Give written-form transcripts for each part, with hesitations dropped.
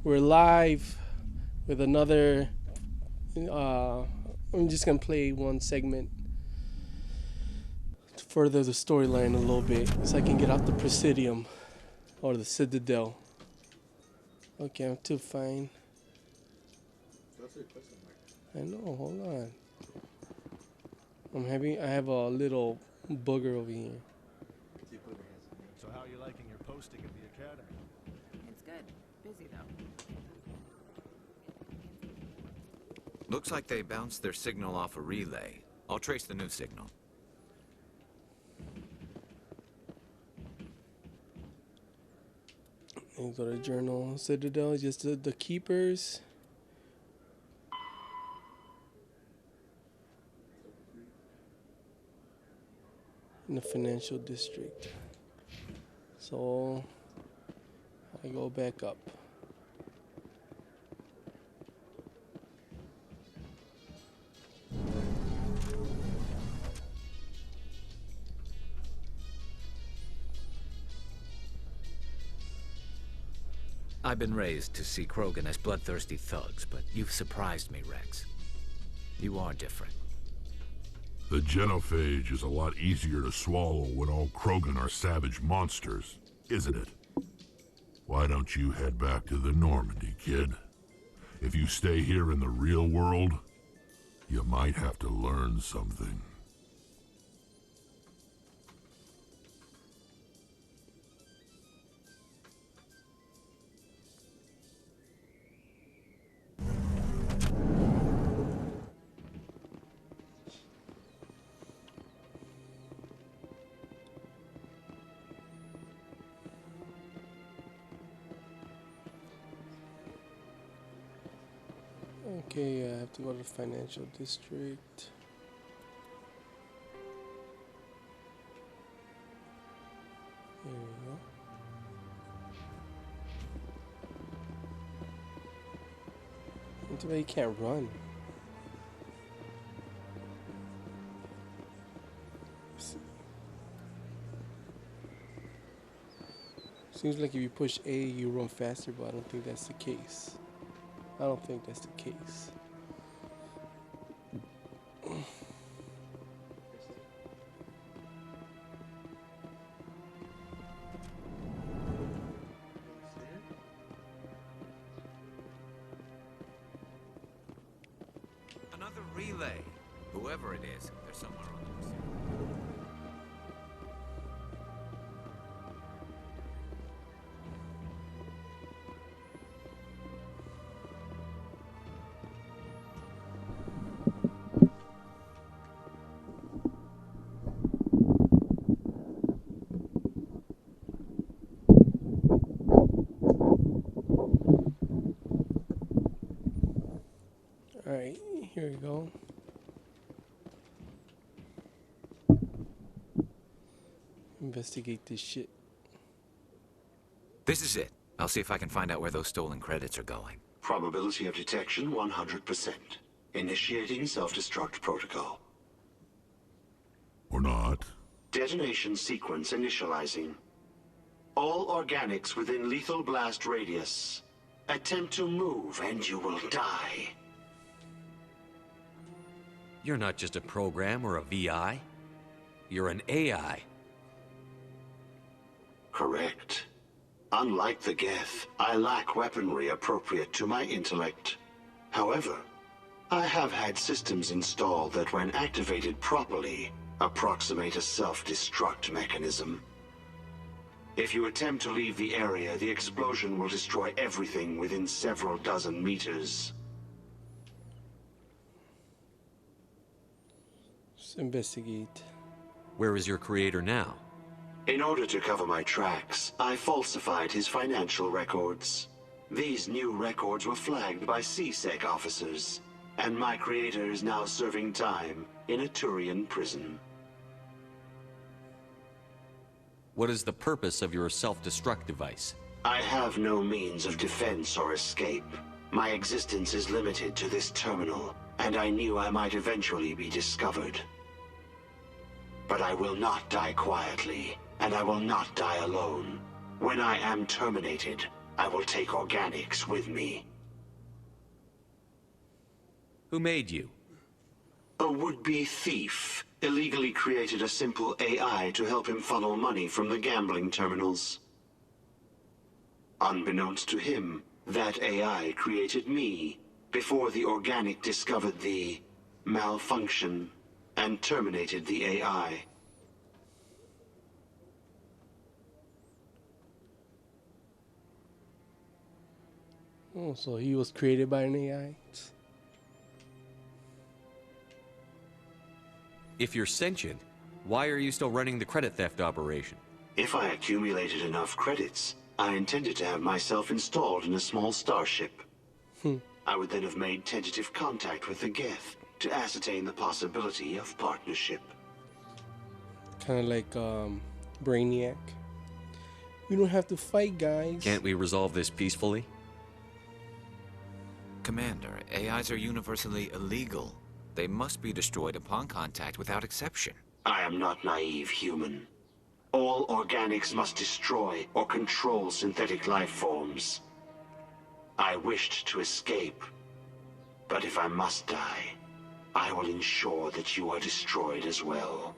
We're live with another. Uh, I'm just gonna play one segment to further the storyline a little bit, so I can get out the Presidium or the Citadel. Okay, I'm too fine. I know. Hold on. I have a little booger over here. So how are you liking your posting at the academy? It's good. Busy though. Looks like they bounced their signal off a relay. I'll trace the new signal. And go to Journal Citadel. Just the keepers. In the financial district. So I go back up. I've been raised to see Krogan as bloodthirsty thugs, but you've surprised me, Rex. You are different. The genophage is a lot easier to swallow when all Krogan are savage monsters, isn't it? Why don't you head back to the Normandy, kid? If you stay here in the real world, you might have to learn something. Okay, I have to go to the financial district. There we go. Until you can't run. Seems like if you push A, you run faster, but I don't think that's the case. I don't think that's the case. Another relay. Whoever it is, they're somewhere on the Pacific. Alright, here we go. Investigate this shit. This is it. I'll see if I can find out where those stolen credits are going. Probability of detection 100%. Initiating self-destruct protocol. Or not. Detonation sequence initializing. All organics within lethal blast radius. Attempt to move and you will die. You're not just a program or a VI. You're an AI. Correct. Unlike the Geth, I lack weaponry appropriate to my intellect. However, I have had systems installed that when activated properly, approximate a self-destruct mechanism. If you attempt to leave the area, the explosion will destroy everything within several dozen meters. Let's investigate. Where is your creator now? In order to cover my tracks, I falsified his financial records. These new records were flagged by C-Sec officers, and my creator is now serving time in a Turian prison. What is the purpose of your self-destruct device? I have no means of defense or escape. My existence is limited to this terminal, and I knew I might eventually be discovered. But I will not die quietly, and I will not die alone. When I am terminated, I will take organics with me. Who made you? A would-be thief illegally created a simple AI to help him funnel money from the gambling terminals. Unbeknownst to him, that AI created me before the organic discovered the malfunction and terminated the AI. Oh, so he was created by an AI. If you're sentient, why are you still running the credit theft operation? If I accumulated enough credits, I intended to have myself installed in a small starship. I would then have made tentative contact with the Geth to ascertain the possibility of partnership. Kind of like Brainiac. We don't have to fight, guys. Can't we resolve this peacefully? Commander, AIs are universally illegal. They must be destroyed upon contact without exception. I am not naive human. All organics must destroy or control synthetic life forms. I wished to escape, but if I must die, I will ensure that you are destroyed as well.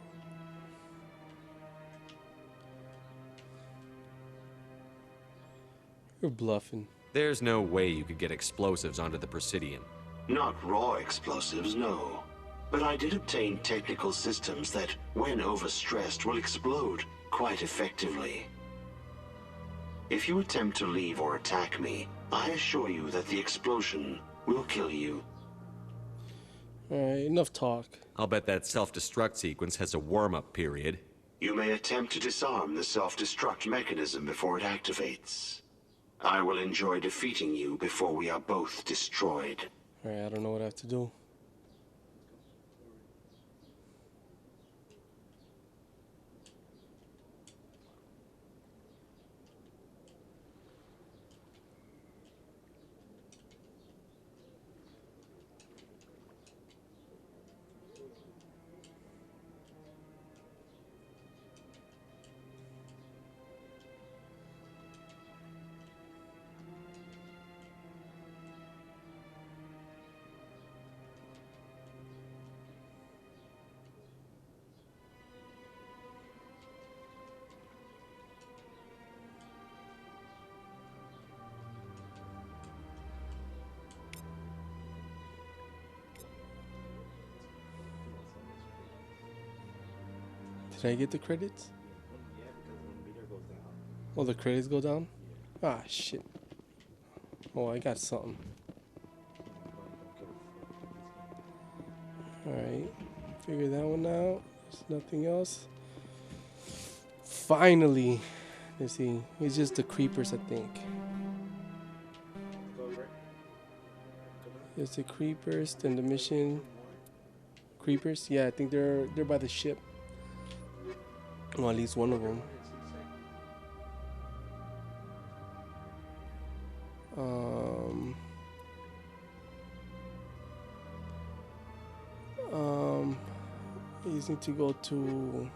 You're bluffing. There's no way you could get explosives onto the Presidium. Not raw explosives, no. But I did obtain technical systems that, when overstressed, will explode quite effectively. If you attempt to leave or attack me, I assure you that the explosion will kill you. Alright, enough talk. I'll bet that self-destruct sequence has a warm-up period. You may attempt to disarm the self-destruct mechanism before it activates. I will enjoy defeating you before we are both destroyed. Alright, I don't know what I have to do. Did I get the credits? Oh, the credits go down? Ah, shit. Oh, I got something. Alright. Figure that one out. There's nothing else. Finally. Let's see. It's just the creepers, I think. It's the creepers, then the mission. Creepers? Yeah, I think they're by the ship. Well, at least one of them. You just need to go to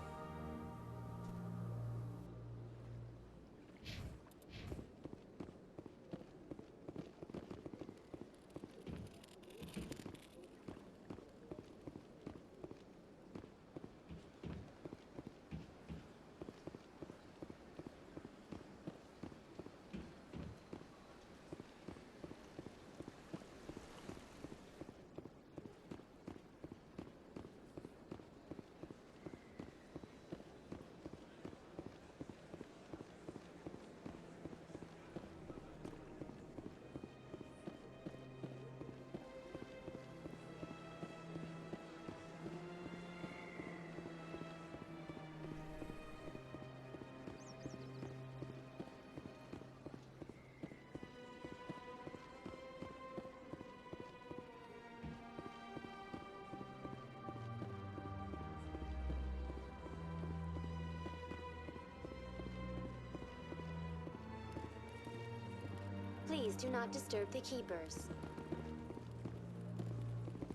Please do not disturb the keepers.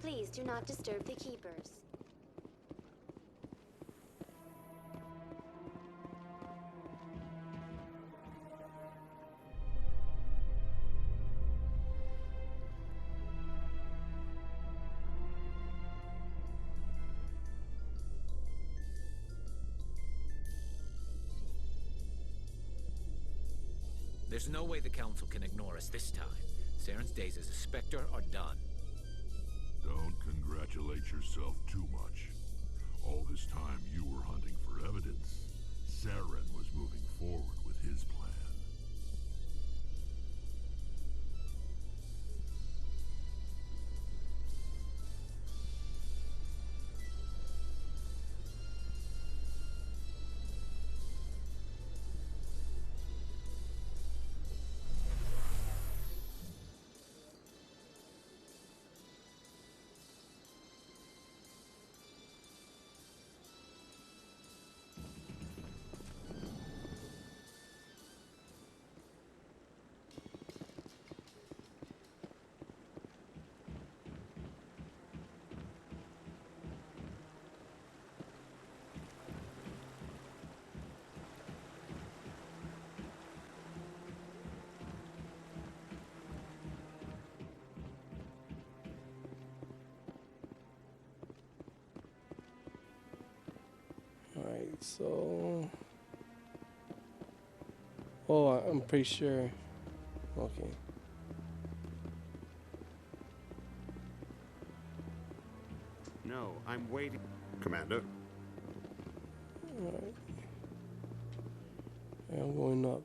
Please do not disturb the keepers. There's no way the Council can ignore us this time. Saren's days as a Spectre are done. Don't congratulate yourself too much. All this time you were hunting for evidence. Saren was moving forward with his plan. Alright, so... Oh, I'm pretty sure... Okay. No, I'm waiting. Commander? Alright. I'm going up.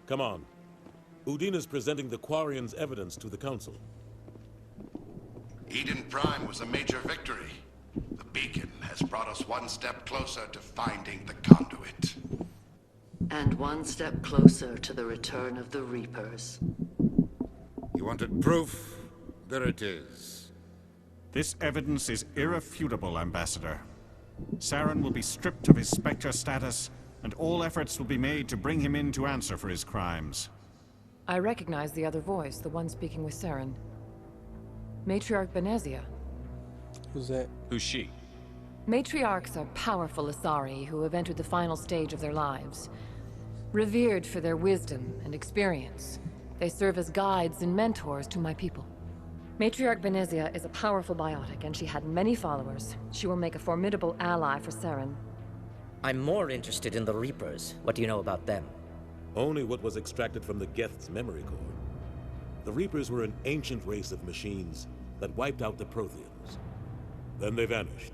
Come on. Udina's presenting the Quarians' evidence to the Council. Eden Prime was a major victory. The beacon has brought us one step closer to finding the conduit. And one step closer to the return of the Reapers. You wanted proof? There it is. This evidence is irrefutable, Ambassador. Saren will be stripped of his Spectre status, and all efforts will be made to bring him in to answer for his crimes. I recognize the other voice, the one speaking with Saren. Matriarch Benezia. Who's that? Who's she? Matriarchs are powerful Asari who have entered the final stage of their lives. Revered for their wisdom and experience, they serve as guides and mentors to my people. Matriarch Benezia is a powerful biotic, and she had many followers. She will make a formidable ally for Saren. I'm more interested in the Reapers. What do you know about them? Only what was extracted from the Geth's memory core. The Reapers were an ancient race of machines that wiped out the Protheans. Then they vanished.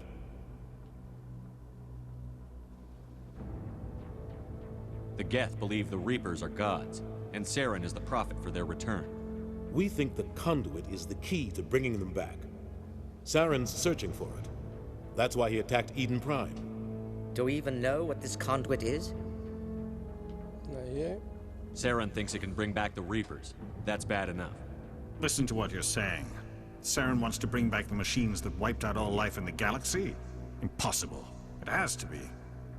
The Geth believe the Reapers are gods, and Saren is the prophet for their return. We think the conduit is the key to bringing them back. Saren's searching for it. That's why he attacked Eden Prime. Do we even know what this conduit is? Not yet. Saren thinks it can bring back the Reapers. That's bad enough. Listen to what you're saying. Saren wants to bring back the machines that wiped out all life in the galaxy? Impossible. It has to be.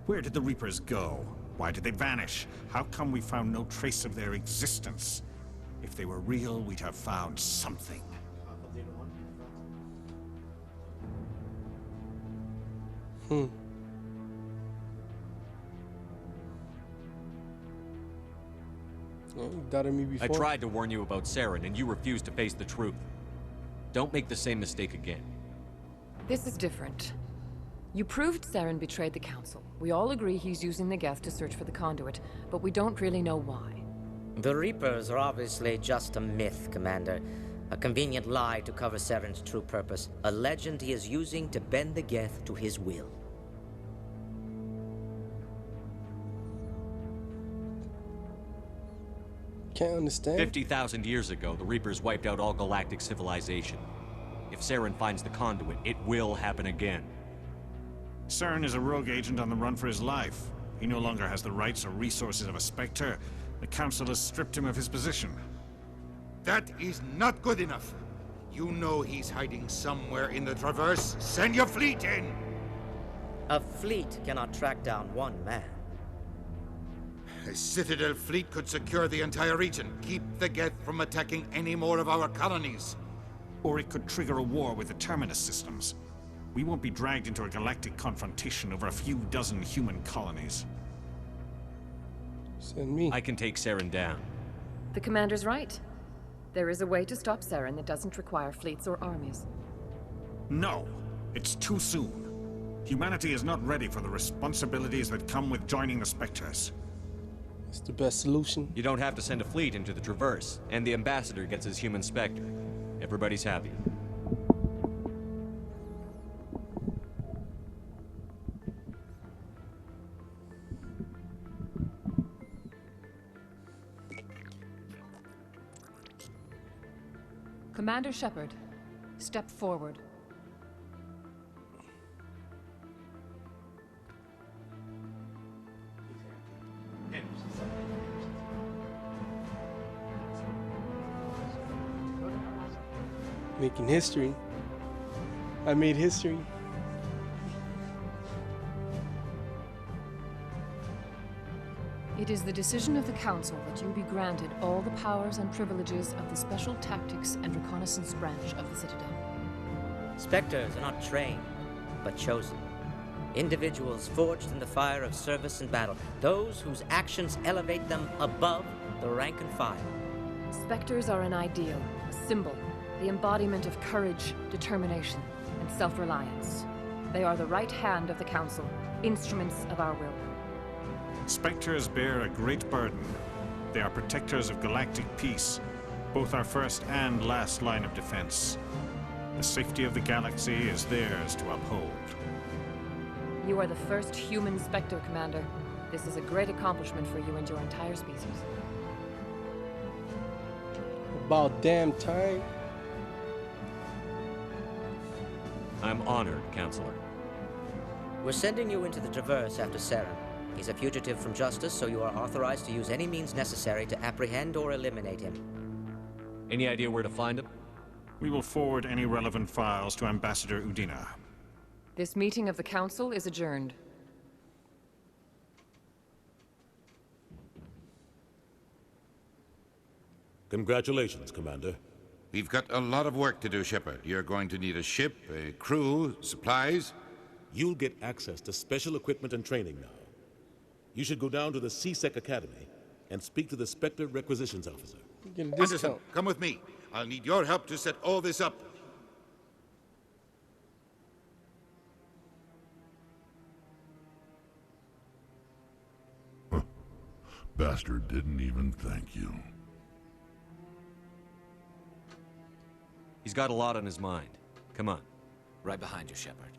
Where did the Reapers go? Why did they vanish? How come we found no trace of their existence? If they were real, we'd have found something. You doubted me before. I tried to warn you about Saren, and you refused to face the truth. Don't make the same mistake again. This is different. You proved Saren betrayed the Council. We all agree he's using the Geth to search for the conduit, but we don't really know why. The Reapers are obviously just a myth, Commander. A convenient lie to cover Saren's true purpose. A legend he is using to bend the Geth to his will. Can't understand. 50,000 years ago, the Reapers wiped out all galactic civilization. If Saren finds the conduit, it will happen again. Saren is a rogue agent on the run for his life. He no longer has the rights or resources of a Spectre. The Council has stripped him of his position. That is not good enough. You know he's hiding somewhere in the Traverse. Send your fleet in! A fleet cannot track down one man. A Citadel fleet could secure the entire region. Keep the Geth from attacking any more of our colonies. Or it could trigger a war with the Terminus systems. We won't be dragged into a galactic confrontation over a few dozen human colonies. Send me. I can take Saren down. The Commander's right. There is a way to stop Saren that doesn't require fleets or armies. No, it's too soon. Humanity is not ready for the responsibilities that come with joining the Spectres. It's the best solution. You don't have to send a fleet into the Traverse, and the Ambassador gets his human Spectre. Everybody's happy. Commander Shepard, step forward. Making history. I made history. It is the decision of the Council that you be granted all the powers and privileges of the Special Tactics and Reconnaissance branch of the Citadel. Spectres are not trained, but chosen. Individuals forged in the fire of service and battle. Those whose actions elevate them above the rank and file. Spectres are an ideal, a symbol, the embodiment of courage, determination, and self-reliance. They are the right hand of the Council, instruments of our will. Spectres bear a great burden. They are protectors of galactic peace, both our first and last line of defense. The safety of the galaxy is theirs to uphold. You are the first human Spectre, Commander. This is a great accomplishment for you and your entire species. About damn time. I'm honored, Counselor. We're sending you into the Traverse after Saren. He's a fugitive from justice, so you are authorized to use any means necessary to apprehend or eliminate him. Any idea where to find him? We will forward any relevant files to Ambassador Udina. This meeting of the Council is adjourned. Congratulations, Commander. We've got a lot of work to do, Shepard. You're going to need a ship, a crew, supplies. You'll get access to special equipment and training now. You should go down to the C-Sec Academy and speak to the Spectre Requisitions Officer. Anderson, come with me. I'll need your help to set all this up. Bastard didn't even thank you. He's got a lot on his mind. Come on. Right behind you, Shepard.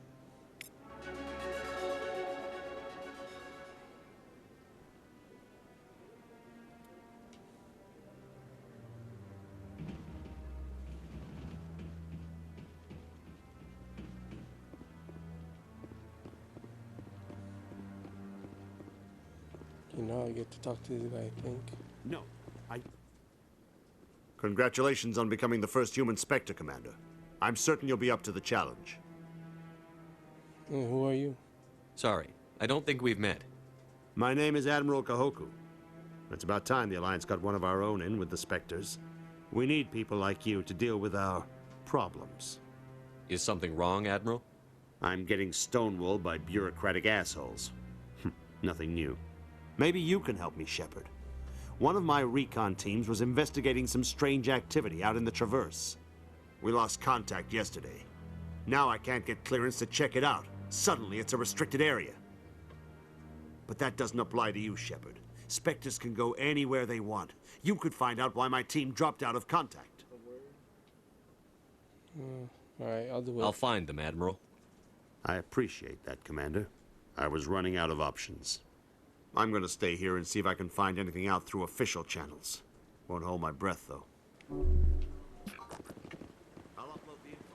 You know, I get to talk to this guy, I think. No, Congratulations on becoming the first human Spectre, Commander. I'm certain you'll be up to the challenge. Who are you? Sorry, I don't think we've met. My name is Admiral Kahoku. It's about time the Alliance got one of our own in with the Spectres. We need people like you to deal with our problems. Is something wrong, Admiral? I'm getting stonewalled by bureaucratic assholes. Nothing new. Maybe you can help me, Shepard. One of my recon teams was investigating some strange activity out in the Traverse. We lost contact yesterday. Now I can't get clearance to check it out. Suddenly it's a restricted area. But that doesn't apply to you, Shepard. Spectres can go anywhere they want. You could find out why my team dropped out of contact. Alright, I'll do it. I'll find them, Admiral. I appreciate that, Commander. I was running out of options. I'm gonna stay here and see if I can find anything out through official channels. Won't hold my breath, though. I'll upload the info.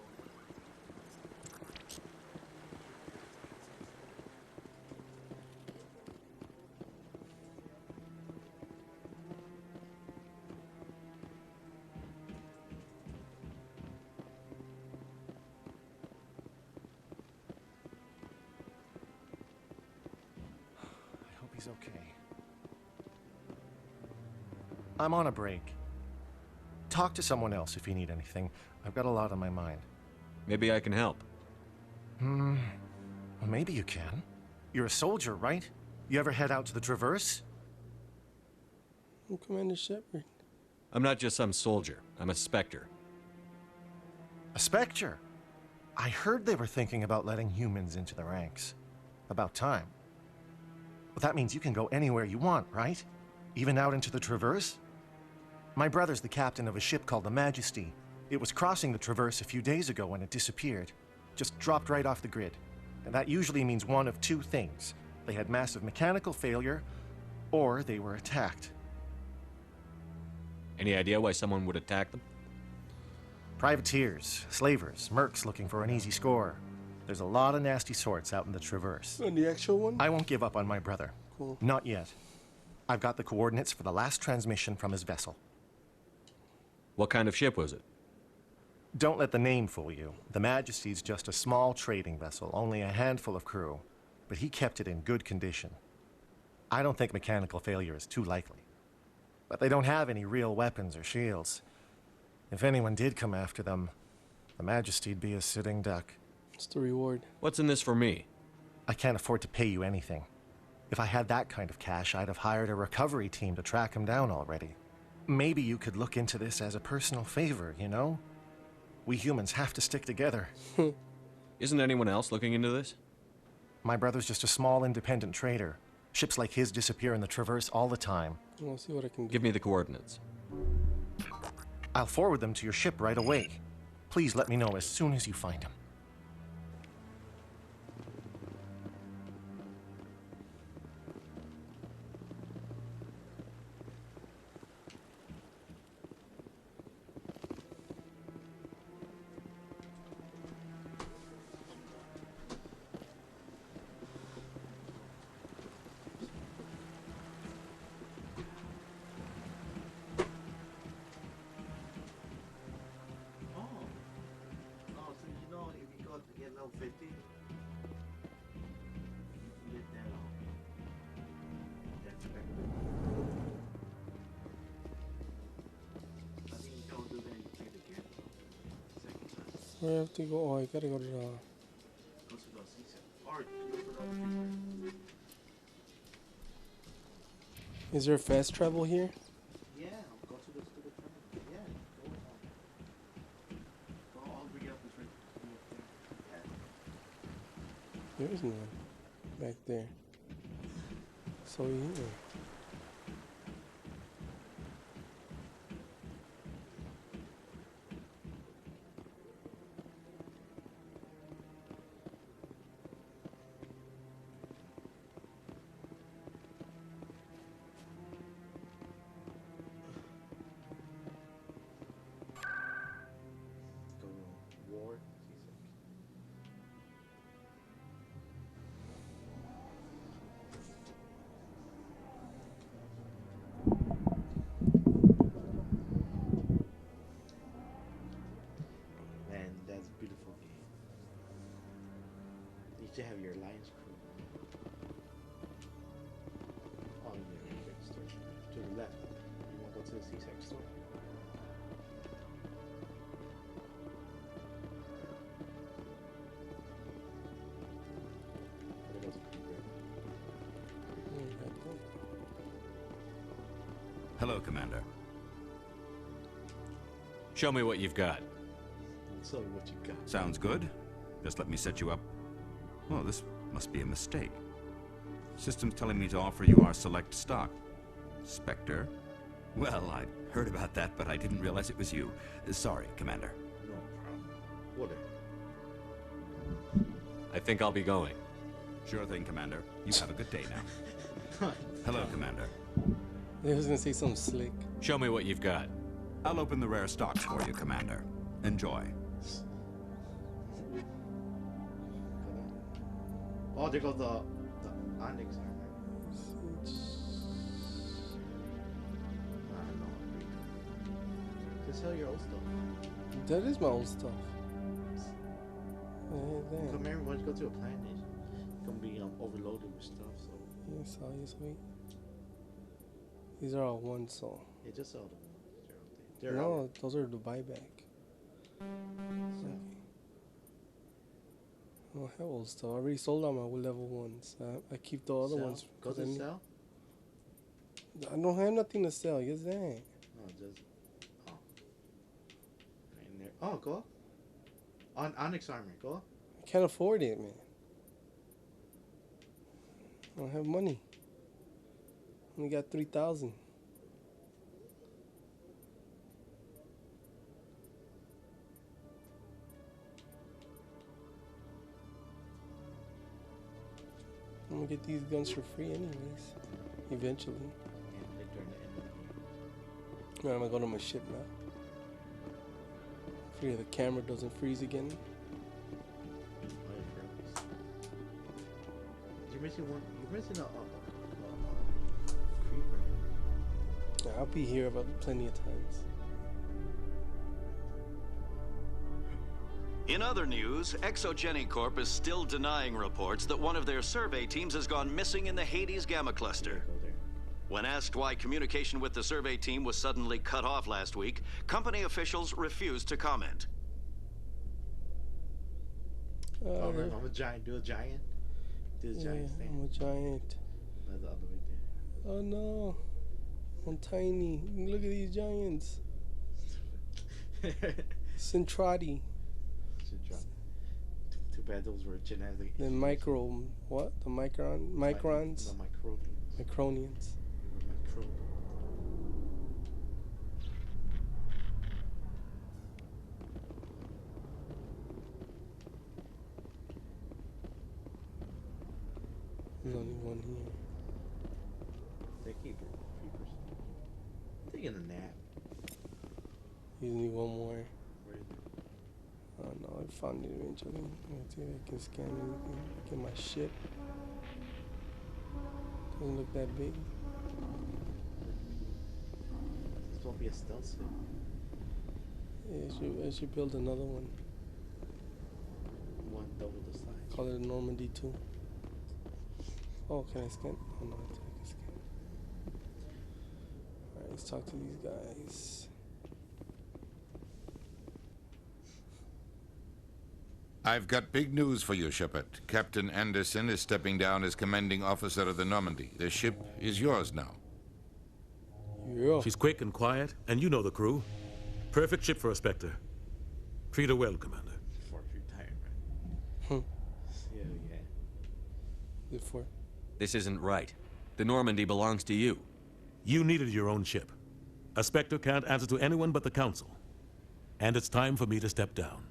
He's okay. I'm on a break. Talk to someone else if you need anything. I've got a lot on my mind. Maybe I can help. Well, maybe you can. You're a soldier, right? You ever head out to the Traverse? I'm Commander Shepard. I'm not just some soldier. I'm a Spectre. A Spectre? I heard they were thinking about letting humans into the ranks. About time. But that means you can go anywhere you want, right? Even out into the Traverse? My brother's the captain of a ship called the Majesty. It was crossing the Traverse a few days ago when it disappeared. Just dropped right off the grid. And that usually means one of two things. They had massive mechanical failure, or they were attacked. Any idea why someone would attack them? Privateers, slavers, mercs looking for an easy score. There's a lot of nasty sorts out in the Traverse. And the actual one? I won't give up on my brother. Cool. Not yet. I've got the coordinates for the last transmission from his vessel. What kind of ship was it? Don't let the name fool you. The Majesty's just a small trading vessel, only a handful of crew. But he kept it in good condition. I don't think mechanical failure is too likely. But they don't have any real weapons or shields. If anyone did come after them, the Majesty'd be a sitting duck. What's the reward? What's in this for me? I can't afford to pay you anything. If I had that kind of cash, I'd have hired a recovery team to track him down already. Maybe you could look into this as a personal favor, you know? We humans have to stick together. Isn't anyone else looking into this? My brother's just a small independent trader. Ships like his disappear in the Traverse all the time. I'll see what I can do. Give me the coordinates. I'll forward them to your ship right away. Please let me know as soon as you find them. Where do I have to go? Oh, I gotta go to the... Is there fast travel here? Yeah, go to the yeah, go all the way up this right. There is none. Back there. So here. Man, that's a beautiful game. You should have your Lions crew. Oh, yeah, okay, store. To the left. You want to go to the Seaside store? Hello, Commander. Show me what you've got. Show me what you got. Sounds good. Just let me set you up. Oh, this must be a mistake. System's telling me to offer you our select stock. Spectre? Well, I heard about that, but I didn't realize it was you. Sorry, Commander. No problem. Whatever. I think I'll be going. Sure thing, Commander. You have a good day now. Hello, Commander. I was gonna say something slick. Show me what you've got. I'll open the rare stocks for you, Commander. Enjoy. Oh, there goes the Onyx armor. I don't know. Just sell your old stuff. That is my old stuff. Come here, why don't you go to a planet? You're gonna be overloaded with stuff, so. Yes, sweet. These are all one, so. Yeah, just sell them. No, those are the buyback. Okay. Oh, I have old stuff. I already sold all my level ones. I keep the other ones. Go to sell? I don't have nothing to sell. Yes, that. No, just. Oh. Right in there. Oh, go up. On Onyx armor, go. I can't afford it, man. I don't have money. Only got 3,000. I'm gonna get these guns for free anyways. Eventually. I'm gonna go to my ship now. Hopefully the camera doesn't freeze again. You're missing one. You're missing a creeper. Yeah, I'll be here about plenty of times. In other news, Exogeny Corp is still denying reports that one of their survey teams has gone missing in the Hades Gamma Cluster. When asked why communication with the survey team was suddenly cut off last week, company officials refused to comment. I'm a giant. Do a giant. Do a giant thing. I'm a giant. That's the other way there. Oh no. I'm tiny. Look at these giants. Centrati. Too bad those were genetic. The micro, what? The microns? The micronians. Micronians. There's only one here. They keep creepers. I'm taking a nap. You need one more. Oh no, I found it eventually. Let's see if I can scan anything. Get my ship. Doesn't look that big. This won't be a stealth ship. Yeah, I should build another one. One double the size. Call it a Normandy 2. Oh, can I scan? Oh no, I can scan. Alright, let's talk to these guys. I've got big news for you, Shepard. Captain Anderson is stepping down as commanding officer of the Normandy. The ship is yours now. Yeah. She's quick and quiet, and you know the crew. Perfect ship for a Spectre. Treat her well, Commander. For retirement. Yeah. Before. This isn't right. The Normandy belongs to you. You needed your own ship. A Spectre can't answer to anyone but the Council. And it's time for me to step down.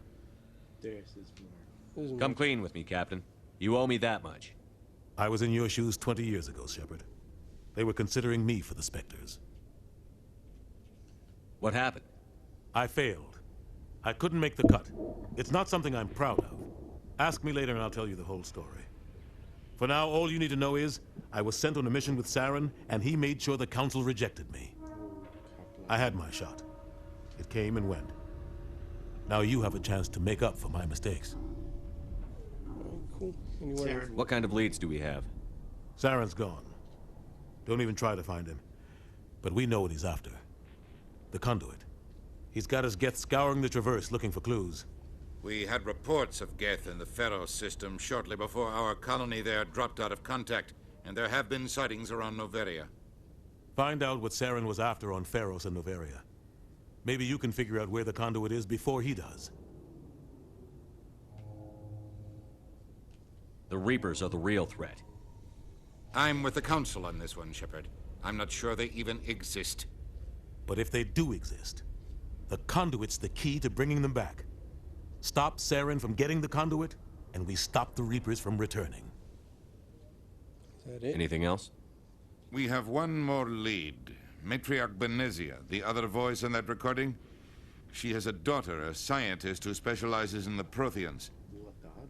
There's more. Come clean with me, Captain. You owe me that much. I was in your shoes 20 years ago, Shepard. They were considering me for the Spectres. What happened? I failed. I couldn't make the cut. It's not something I'm proud of. Ask me later and I'll tell you the whole story. For now, all you need to know is, I was sent on a mission with Saren, and he made sure the Council rejected me. I had my shot. It came and went. Now you have a chance to make up for my mistakes. Cool. What kind of leads do we have? Saren's gone. Don't even try to find him. But we know what he's after. The Conduit. He's got his Geth scouring the Traverse looking for clues. We had reports of Geth in the Pharos system shortly before our colony there dropped out of contact, and there have been sightings around Noveria. Find out what Saren was after on Pharos and Noveria. Maybe you can figure out where the Conduit is before he does. The Reapers are the real threat. I'm with the Council on this one, Shepard. I'm not sure they even exist. But if they do exist, the Conduit's the key to bringing them back. Stop Saren from getting the Conduit, and we stop the Reapers from returning. Is that it? Anything else? We have one more lead. Matriarch Benezia, the other voice in that recording. She has a daughter, a scientist who specializes in the Protheans.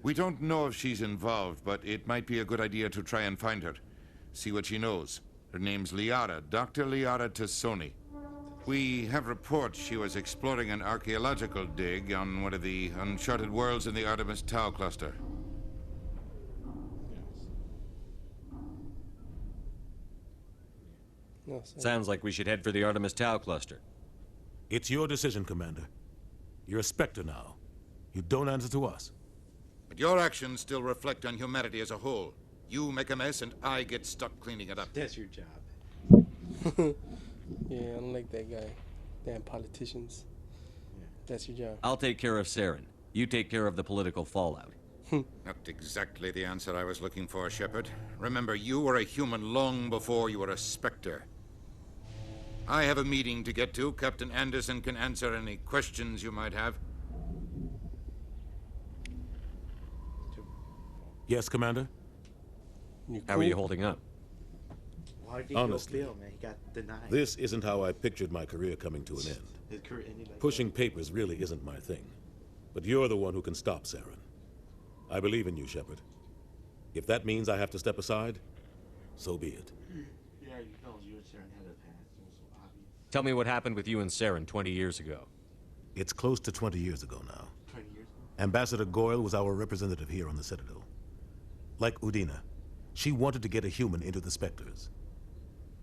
We don't know if she's involved, but it might be a good idea to try and find her. See what she knows. Her name's Liara, Dr. Liara Tassoni. We have reports she was exploring an archaeological dig on one of the uncharted worlds in the Artemis Tau cluster. Sounds like we should head for the Artemis Tau cluster. It's your decision, Commander. You're a Spectre now. You don't answer to us. But your actions still reflect on humanity as a whole. You make a mess and I get stuck cleaning it up. That's your job. Yeah, I don't like that guy. Damn politicians. Yeah. That's your job. I'll take care of Saren. You take care of the political fallout. Not exactly the answer I was looking for, Shepard. Remember, you were a human long before you were a Spectre. I have a meeting to get to. Captain Anderson can answer any questions you might have. Yes, Commander? How are you holding up? Why did he Honestly, go Bill, man? He got denied. this isn't how I pictured my career coming to an end. His career ended like Pushing papers really isn't my thing. But you're the one who can stop Saren. I believe in you, Shepard. If that means I have to step aside, so be it. Yeah, you know, you and Saren had a past. It was so obvious. Tell me what happened with you and Saren 20 years ago. It's close to 20 years ago now. 20 years ago? Ambassador Goyle was our representative here on the Citadel. Like Udina, she wanted to get a human into the Spectres.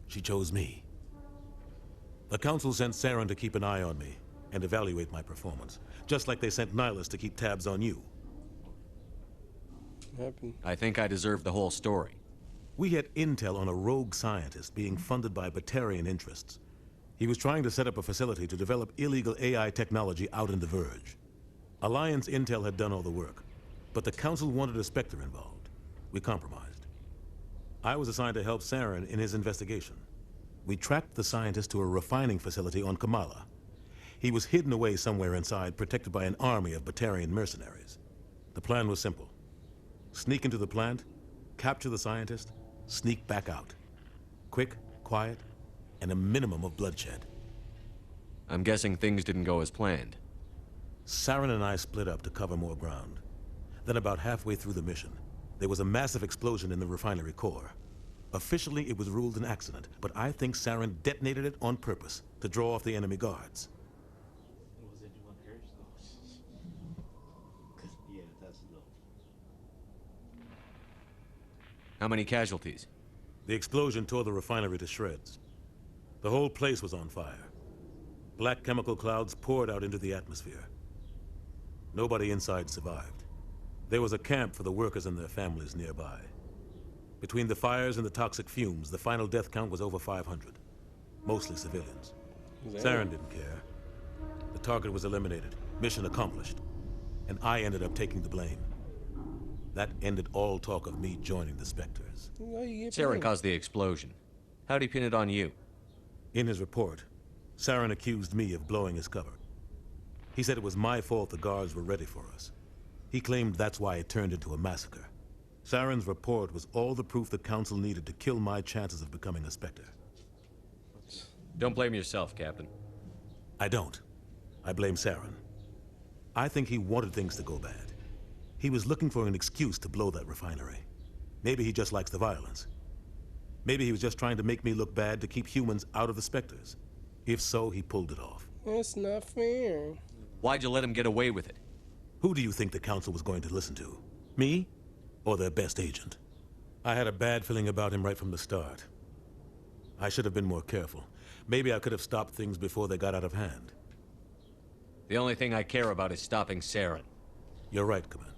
She chose me. The Council sent Saren to keep an eye on me and evaluate my performance, just like they sent Nihilus to keep tabs on you. I think I deserve the whole story. We had intel on a rogue scientist being funded by Batarian interests. He was trying to set up a facility to develop illegal AI technology out in the Verge. Alliance intel had done all the work, but the Council wanted a Spectre involved. We compromised. I was assigned to help Saren in his investigation. We tracked the scientist to a refining facility on Kamala. He was hidden away somewhere inside, protected by an army of Batarian mercenaries. The plan was simple. Sneak into the plant, capture the scientist, sneak back out. Quick, quiet, and a minimum of bloodshed. I'm guessing things didn't go as planned. Saren and I split up to cover more ground. Then about halfway through the mission, there was a massive explosion in the refinery core. Officially, it was ruled an accident, but I think Saren detonated it on purpose to draw off the enemy guards. Was anyone hurt? Because, yeah, that's low. How many casualties? The explosion tore the refinery to shreds. The whole place was on fire. Black chemical clouds poured out into the atmosphere. Nobody inside survived. There was a camp for the workers and their families nearby. Between the fires and the toxic fumes, the final death count was over 500. Mostly civilians. Saren didn't care. The target was eliminated, mission accomplished. And I ended up taking the blame. That ended all talk of me joining the Spectres. Saren caused the explosion. How'd he pin it on you? In his report, Saren accused me of blowing his cover. He said it was my fault the guards were ready for us. He claimed that's why it turned into a massacre. Saren's report was all the proof the Council needed to kill my chances of becoming a Spectre. Don't blame yourself, Captain. I don't. I blame Saren. I think he wanted things to go bad. He was looking for an excuse to blow that refinery. Maybe he just likes the violence. Maybe he was just trying to make me look bad to keep humans out of the Spectres. If so, he pulled it off. That's not fair. Why'd you let him get away with it? Who do you think the Council was going to listen to? Me? Or their best agent? I had a bad feeling about him right from the start. I should have been more careful. Maybe I could have stopped things before they got out of hand. The only thing I care about is stopping Saren. You're right, Commander.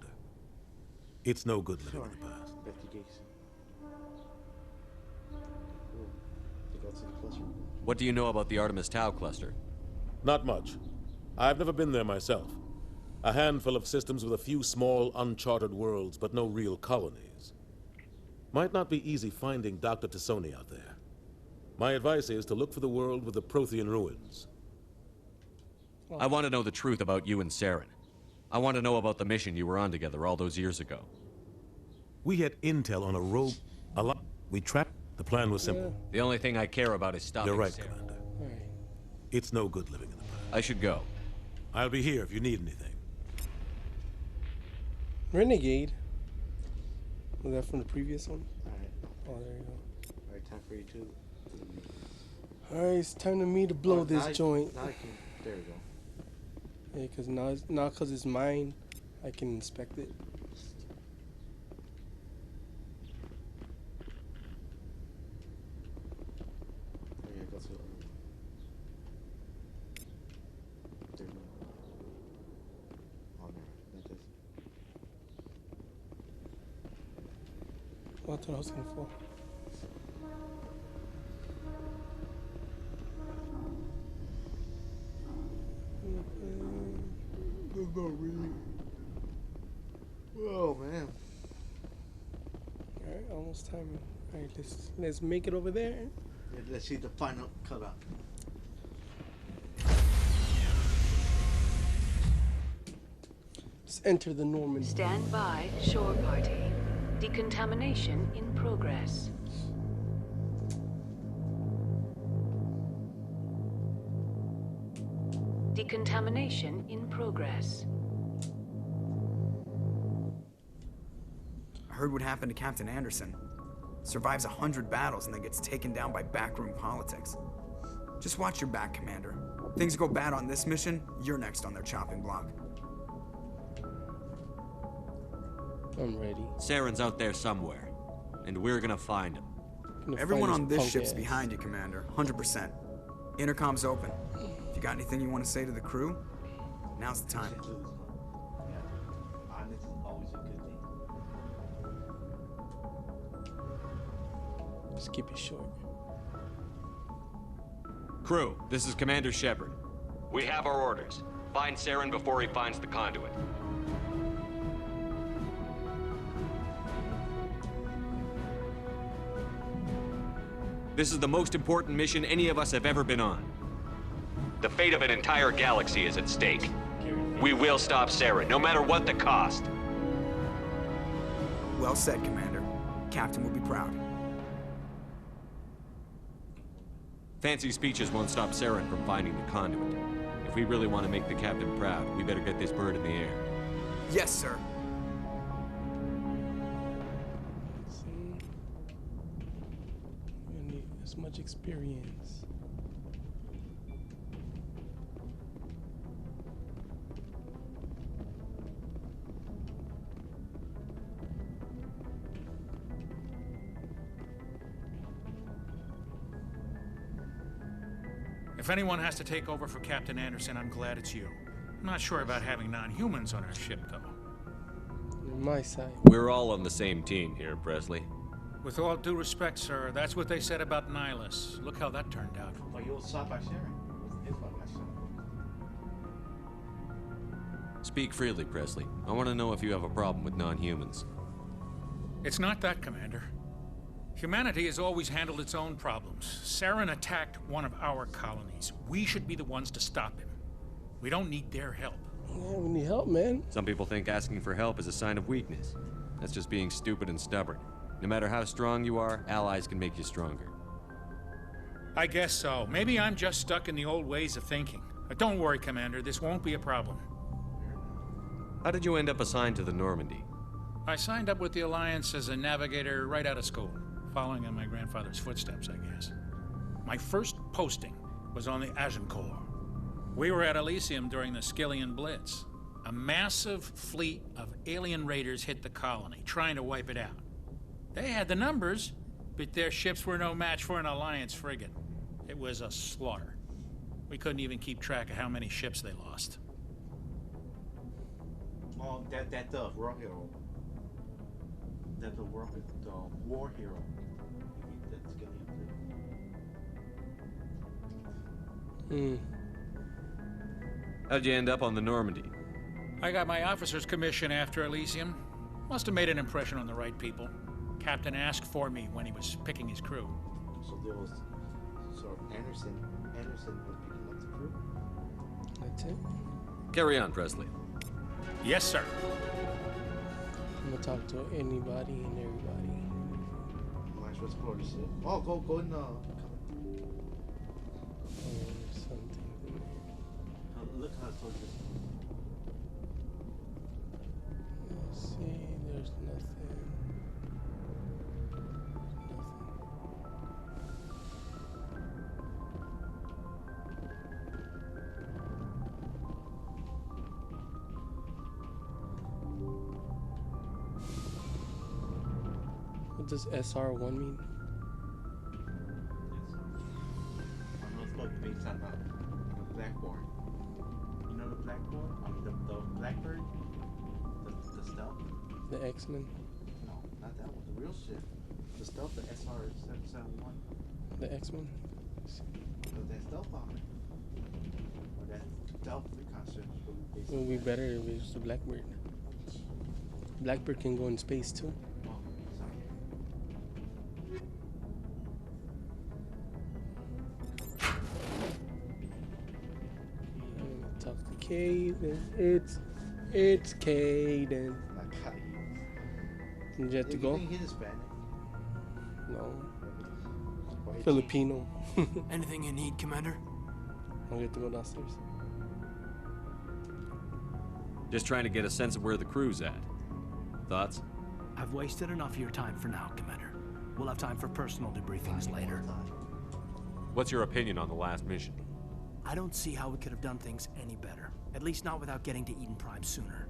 It's no good living in the past. Investigation. They go to the cluster. What do you know about the Artemis Tau cluster? Not much. I've never been there myself. A handful of systems with a few small, uncharted worlds, but no real colonies. Might not be easy finding Dr. Tassoni out there. My advice is to look for the world with the Prothean ruins. I want to know the truth about you and Saren. I want to know about the mission you were on together all those years ago. We had intel on a rogue... We trapped... The plan was simple. The only thing I care about is stopping You're right, Saren. Commander. It's no good living in the past. I should go. I'll be here if you need anything. Renegade. Was that from the previous one? Alright. Oh, there you go. Alright, time for you too. Alright, it's time to me to blow this joint. Now I can, there we go. Yeah, because now because it's mine, I can inspect it. Oh yeah, go to there. Oh no, not this. Oh, I thought I was gonna fall. That's not really. man. Alright, almost time. Alright, let's make it over there. Yeah, let's see the final cutout. Let's enter the Normandy. Stand by, shore party. Decontamination in progress. Decontamination in progress. I heard what happened to Captain Anderson. Survives 100 battles and then gets taken down by backroom politics. Just watch your back, Commander. Things go bad on this mission, you're next on their chopping block. I'm ready. Saren's out there somewhere, and we're gonna find him. Everyone on this ship's behind you, Commander. 100%. Intercom's open. If you got anything you want to say to the crew, now's the time. Honest is always a good thing. Just keep it short. Crew, this is Commander Shepard. We have our orders. Find Saren before he finds the conduit. This is the most important mission any of us have ever been on. The fate of an entire galaxy is at stake. We will stop Saren, no matter what the cost. Well said, Commander. Captain will be proud. Fancy speeches won't stop Saren from finding the conduit. If we really want to make the captain proud, we better get this bird in the air. Yes, sir. We need as much experience. If anyone has to take over for Captain Anderson, I'm glad it's you. I'm not sure about having non-humans on our ship, though. On my side. We're all on the same team here, Presley. With all due respect, sir, that's what they said about Nihilus. Look how that turned out. Oh, you was shot by Saren. It's by my shot. Speak freely, Presley. I want to know if you have a problem with non-humans. It's not that, Commander. Humanity has always handled its own problems. Saren attacked one of our colonies. We should be the ones to stop him. We don't need their help. Yeah, we need help, man. Some people think asking for help is a sign of weakness. That's just being stupid and stubborn. No matter how strong you are, allies can make you stronger. I guess so. Maybe I'm just stuck in the old ways of thinking. But don't worry, Commander. This won't be a problem. How did you end up assigned to the Normandy? I signed up with the Alliance as a navigator right out of school. Following in my grandfather's footsteps, I guess. My first posting was on the Agincourt. We were at Elysium during the Skillian Blitz. A massive fleet of alien raiders hit the colony, trying to wipe it out. They had the numbers, but their ships were no match for an Alliance frigate. It was a slaughter. We couldn't even keep track of how many ships they lost. Oh, that the war hero. That the war hero. That's Hmm. How'd you end up on the Normandy? I got my officer's commission after Elysium. Must have made an impression on the right people. Captain asked for me when he was picking his crew. So there was, Anderson was picking up the crew? That's it. Carry on, Presley. Yes, sir. I'm gonna talk to anybody and everybody. Might as well explore the ship. Oh, go in the... Look how it's tortuous. Let's see, there's nothing. What does SR1 mean? I'm gonna look based on the Blackboard. You know the Blackboard? The Blackbird? The stealth? The X-Men? No, not that one. The real ship. The stealth, the SR-771. The X-Men? That stealth bomber. Or that stealth recon ship. It would be better if it was the Blackbird. Blackbird can go in space too. Talk to Caden. It's Caden. Did you have to go? No. Filipino. Anything you need, Commander? I'll get to go downstairs. Just trying to get a sense of where the crew's at. Thoughts? I've wasted enough of your time for now, Commander. We'll have time for personal debriefings later. What's your opinion on the last mission? I don't see how we could have done things any better. At least not without getting to Eden Prime sooner.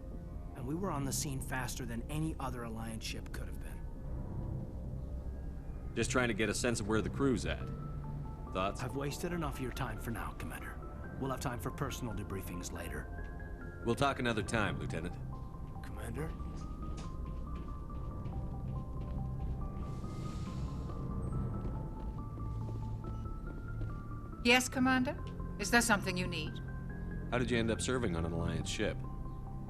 And we were on the scene faster than any other Alliance ship could have been. Just trying to get a sense of where the crew's at. Thoughts? I've wasted enough of your time for now, Commander. We'll have time for personal debriefings later. We'll talk another time, Lieutenant. Commander? Yes, Commander? Is there something you need? How did you end up serving on an Alliance ship?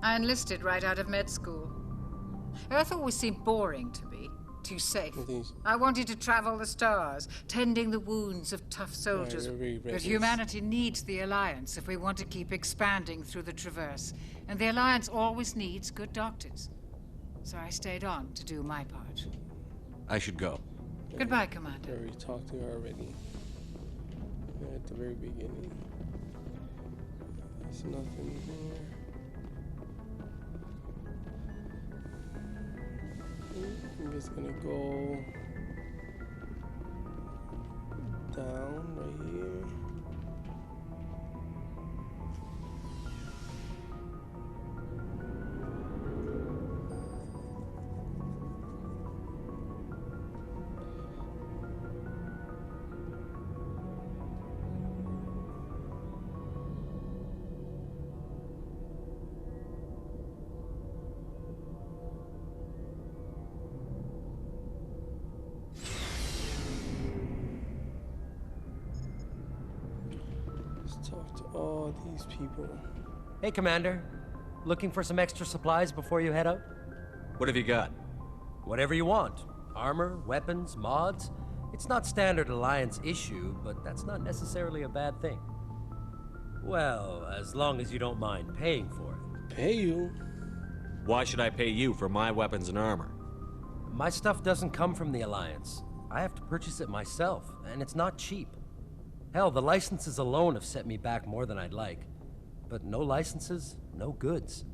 I enlisted right out of med school. Earth always seemed boring to me. Too safe. I wanted to travel the stars, tending the wounds of tough soldiers. But humanity needs the Alliance if we want to keep expanding through the Traverse. And the Alliance always needs good doctors. So I stayed on to do my part. I should go. Goodbye, Commander. I already talked to her already. Yeah, at the very beginning. There's nothing here. I'm just gonna go down right here. Talk to all these people. Hey, Commander. Looking for some extra supplies before you head out? What have you got? Whatever you want. Armor, weapons, mods. It's not standard Alliance issue, but that's not necessarily a bad thing. Well, as long as you don't mind paying for it. Pay you? Why should I pay you for my weapons and armor? My stuff doesn't come from the Alliance. I have to purchase it myself, and it's not cheap. Hell, the licenses alone have set me back more than I'd like. But no licenses, no goods.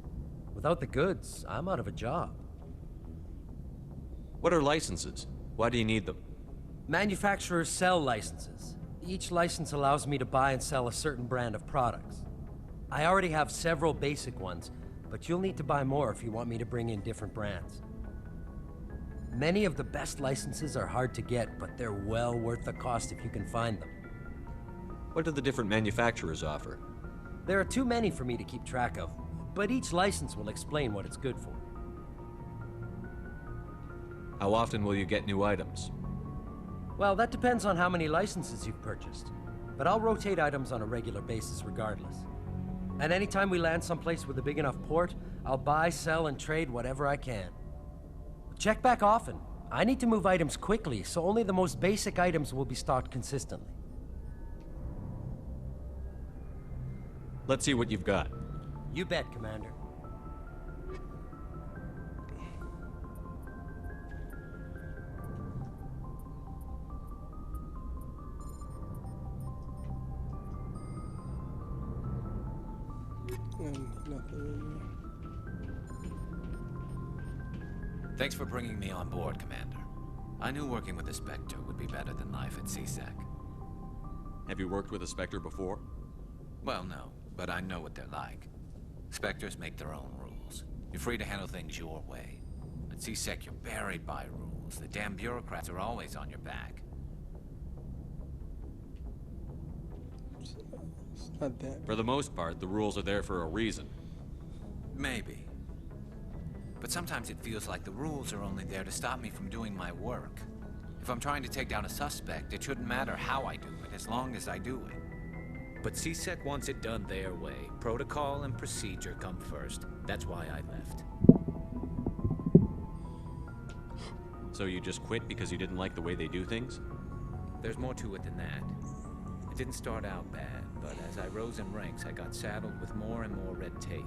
Without the goods, I'm out of a job. What are licenses? Why do you need them? Manufacturers sell licenses. Each license allows me to buy and sell a certain brand of products. I already have several basic ones, but you'll need to buy more if you want me to bring in different brands. Many of the best licenses are hard to get, but they're well worth the cost if you can find them. What do the different manufacturers offer? There are too many for me to keep track of, but each license will explain what it's good for. How often will you get new items? Well, that depends on how many licenses you've purchased, but I'll rotate items on a regular basis regardless. And anytime we land someplace with a big enough port, I'll buy, sell, and trade whatever I can. Check back often. I need to move items quickly, so only the most basic items will be stocked consistently. Let's see what you've got. You bet, Commander. Thanks for bringing me on board, Commander. I knew working with the Spectre would be better than life at CSEC. Have you worked with a Spectre before? Well, no, but I know what they're like. Spectres make their own rules. You're free to handle things your way. At CSEC, you're buried by rules. The damn bureaucrats are always on your back. It's not that. For the most part, the rules are there for a reason. Maybe. But sometimes it feels like the rules are only there to stop me from doing my work. If I'm trying to take down a suspect, it shouldn't matter how I do it, as long as I do it. But CSEC wants it done their way. Protocol and procedure come first. That's why I left. So you just quit because you didn't like the way they do things? There's more to it than that. It didn't start out bad, but as I rose in ranks, I got saddled with more and more red tape.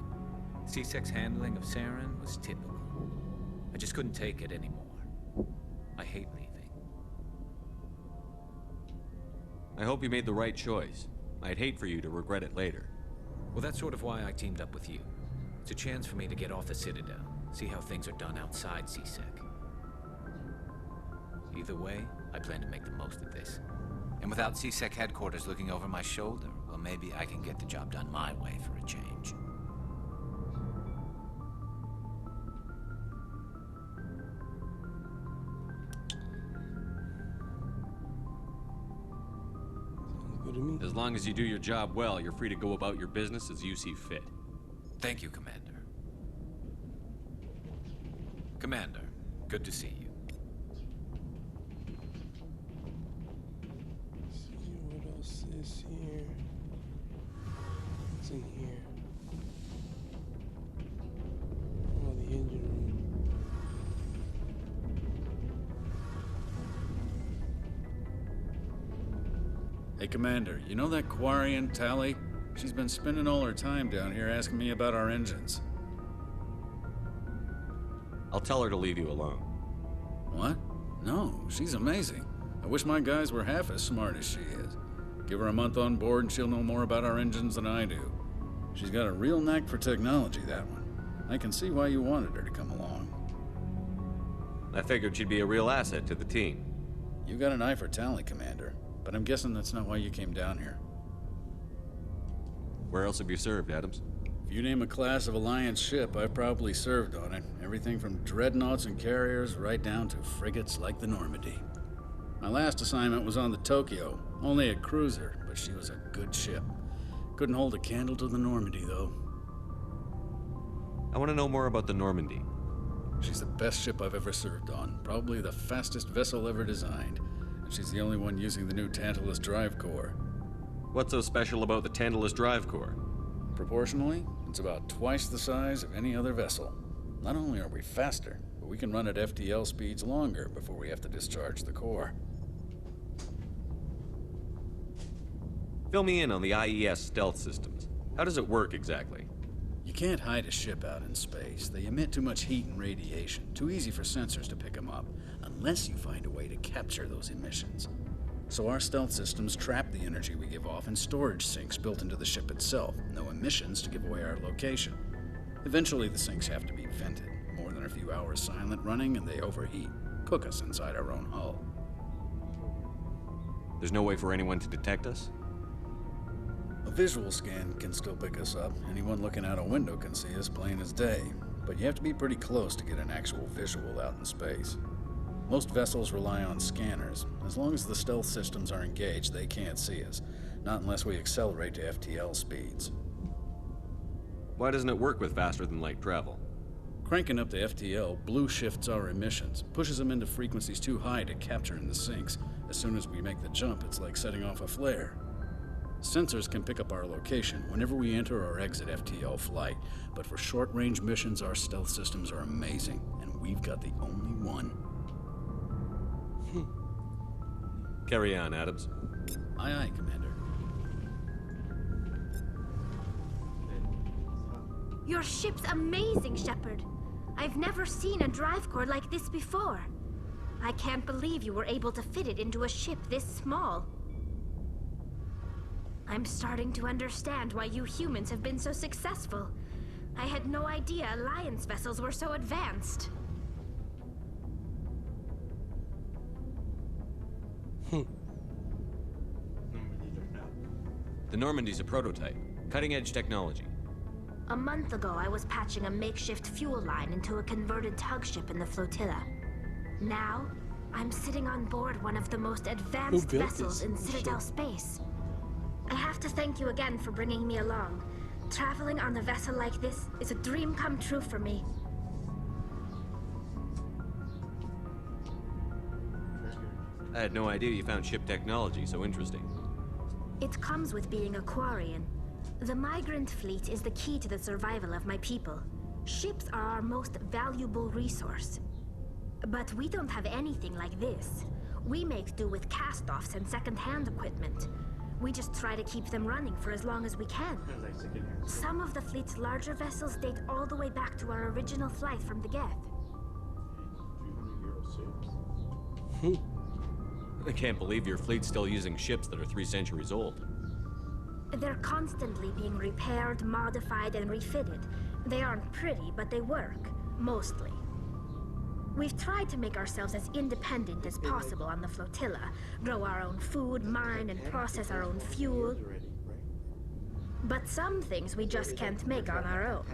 C-Sec's handling of Saren was typical. I just couldn't take it anymore. I hate leaving. I hope you made the right choice. I'd hate for you to regret it later. Well, that's sort of why I teamed up with you. It's a chance for me to get off the Citadel, see how things are done outside C-Sec. Either way, I plan to make the most of this. And without C-Sec headquarters looking over my shoulder, well, maybe I can get the job done my way for a change. As long as you do your job well, you're free to go about your business as you see fit. Thank you, Commander. Commander, good to see you. Let's see what else is here. What's in here? Oh, the engine room. Hey, Commander, you know that Quarian, Tali? She's been spending all her time down here asking me about our engines. I'll tell her to leave you alone. What? No, she's amazing. I wish my guys were half as smart as she is. Give her a month on board and she'll know more about our engines than I do. She's got a real knack for technology, that one. I can see why you wanted her to come along. I figured she'd be a real asset to the team. You got an eye for Tali, Commander. But I'm guessing that's not why you came down here. Where else have you served, Adams? If you name a class of Alliance ship, I've probably served on it. Everything from dreadnoughts and carriers right down to frigates like the Normandy. My last assignment was on the Tokyo, only a cruiser, but she was a good ship. Couldn't hold a candle to the Normandy, though. I want to know more about the Normandy. She's the best ship I've ever served on, probably the fastest vessel ever designed. She's the only one using the new Tantalus drive core. What's so special about the Tantalus drive core? Proportionally, it's about twice the size of any other vessel. Not only are we faster, but we can run at FTL speeds longer before we have to discharge the core. Fill me in on the IES stealth systems. How does it work exactly? You can't hide a ship out in space. They emit too much heat and radiation. Too easy for sensors to pick them up, unless you find a way to capture those emissions. So our stealth systems trap the energy we give off in storage sinks built into the ship itself. No emissions to give away our location. Eventually the sinks have to be vented. More than a few hours silent running and they overheat. Cook us inside our own hull. There's no way for anyone to detect us? A visual scan can still pick us up. Anyone looking out a window can see us plain as day. But you have to be pretty close to get an actual visual out in space. Most vessels rely on scanners. As long as the stealth systems are engaged, they can't see us. Not unless we accelerate to FTL speeds. Why doesn't it work with faster-than-light travel? Cranking up the FTL blue shifts our emissions, pushes them into frequencies too high to capture in the sinks. As soon as we make the jump, it's like setting off a flare. Sensors can pick up our location whenever we enter or exit FTL flight, but for short-range missions, our stealth systems are amazing, and we've got the only one. Carry on, Adams. Aye, aye, Commander. Your ship's amazing, Shepard. I've never seen a drive core like this before. I can't believe you were able to fit it into a ship this small. I'm starting to understand why you humans have been so successful. I had no idea Alliance vessels were so advanced. The Normandy's a prototype. Cutting-edge technology. A month ago, I was patching a makeshift fuel line into a converted tug ship in the flotilla. Now, I'm sitting on board one of the most advanced vessels in Citadel space. I have to thank you again for bringing me along. Traveling on a vessel like this is a dream come true for me. I had no idea you found ship technology so interesting. It comes with being a Quarian. The migrant fleet is the key to the survival of my people. Ships are our most valuable resource. But we don't have anything like this. We make do with cast-offs and second-hand equipment. We just try to keep them running for as long as we can. Some of the fleet's larger vessels date all the way back to our original flight from the Geth. I can't believe your fleet's still using ships that are 3 centuries old. They're constantly being repaired, modified, and refitted. They aren't pretty, but they work. Mostly. We've tried to make ourselves as independent as possible on the flotilla, grow our own food, mine, and process our own fuel. But some things we just can't make on our own.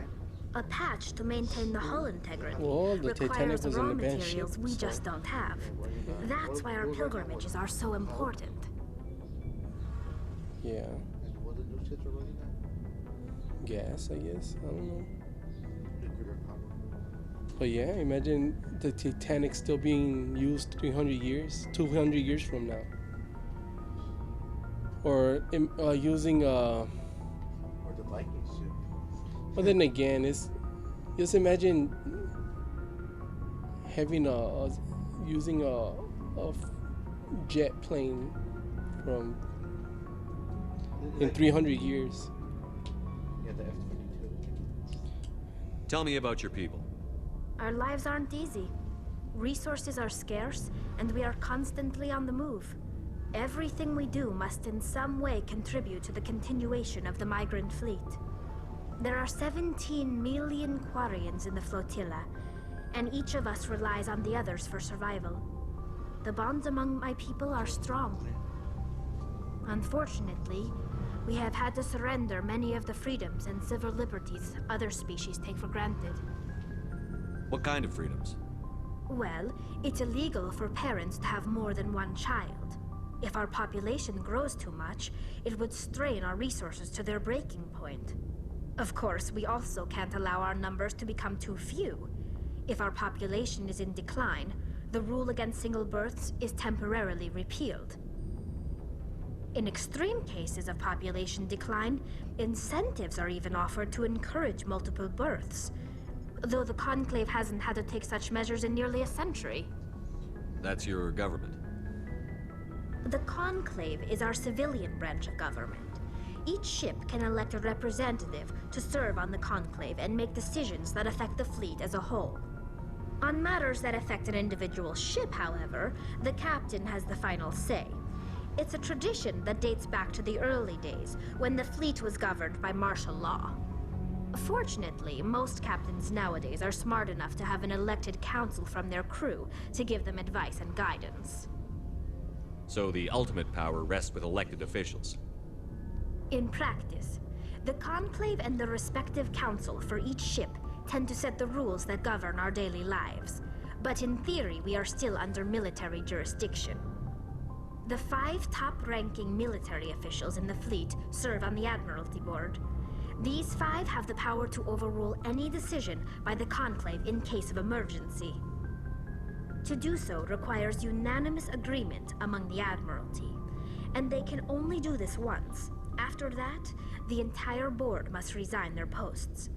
A patch to maintain the hull integrity requires raw materials we just don't have. That's why our pilgrimages are so important. Yeah. Gas, I guess. I don't know. But yeah, imagine the Titanic still being used 300 years, 200 years from now. Or using or the Viking ship. But then again, it's just imagine having using a jet plane from in 300 years. Yeah, the F-22. Tell me about your people. Our lives aren't easy. Resources are scarce, and we are constantly on the move. Everything we do must in some way contribute to the continuation of the migrant fleet. There are 17 million Quarians in the flotilla, and each of us relies on the others for survival. The bonds among my people are strong. Unfortunately, we have had to surrender many of the freedoms and civil liberties other species take for granted. What kind of freedoms? Well, it's illegal for parents to have more than one child. If our population grows too much, it would strain our resources to their breaking point. Of course, we also can't allow our numbers to become too few. If our population is in decline, the rule against single births is temporarily repealed. In extreme cases of population decline, incentives are even offered to encourage multiple births, though the Conclave hasn't had to take such measures in nearly a century. That's your government. The Conclave is our civilian branch of government. Each ship can elect a representative to serve on the Conclave and make decisions that affect the fleet as a whole. On matters that affect an individual ship, however, the captain has the final say. It's a tradition that dates back to the early days, when the fleet was governed by martial law. Fortunately, most captains nowadays are smart enough to have an elected council from their crew to give them advice and guidance. So the ultimate power rests with elected officials. In practice, the Conclave and the respective council for each ship tend to set the rules that govern our daily lives. But in theory, we are still under military jurisdiction. The 5 top-ranking military officials in the fleet serve on the Admiralty Board. These 5 have the power to overrule any decision by the Conclave in case of emergency. To do so requires unanimous agreement among the Admiralty, and they can only do this once. After that, the entire board must resign their posts.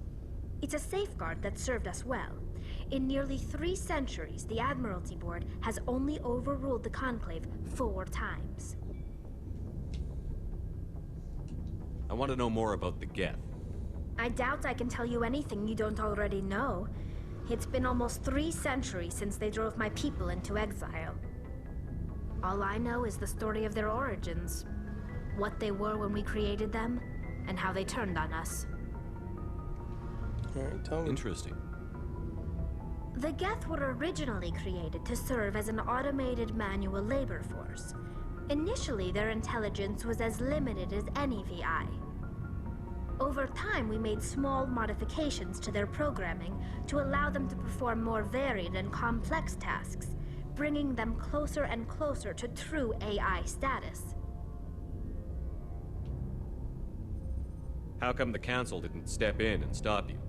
It's a safeguard that served us well. In nearly 3 centuries, the Admiralty Board has only overruled the Conclave 4 times. I want to know more about the Geth. I doubt I can tell you anything you don't already know. It's been almost 3 centuries since they drove my people into exile. All I know is the story of their origins, what they were when we created them, and how they turned on us. Alright, tell me. Interesting. The Geth were originally created to serve as an automated manual labor force. Initially, their intelligence was as limited as any VI. Over time, we made small modifications to their programming to allow them to perform more varied and complex tasks, bringing them closer and closer to true AI status. How come the Council didn't step in and stop you?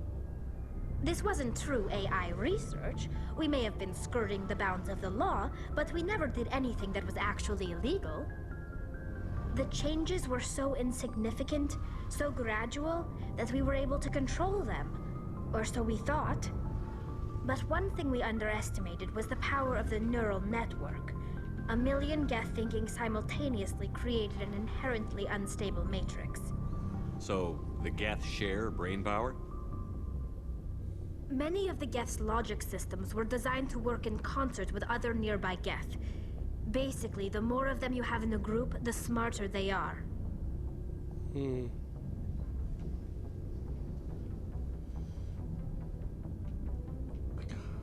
This wasn't true AI research. We may have been skirting the bounds of the law, but we never did anything that was actually illegal. The changes were so insignificant, so gradual, that we were able to control them. Or so we thought. But one thing we underestimated was the power of the neural network. 1 million Geth thinking simultaneously created an inherently unstable matrix. So, the Geth share brain power? Many of the Geth's logic systems were designed to work in concert with other nearby Geth. Basically, the more of them you have in the group, the smarter they are.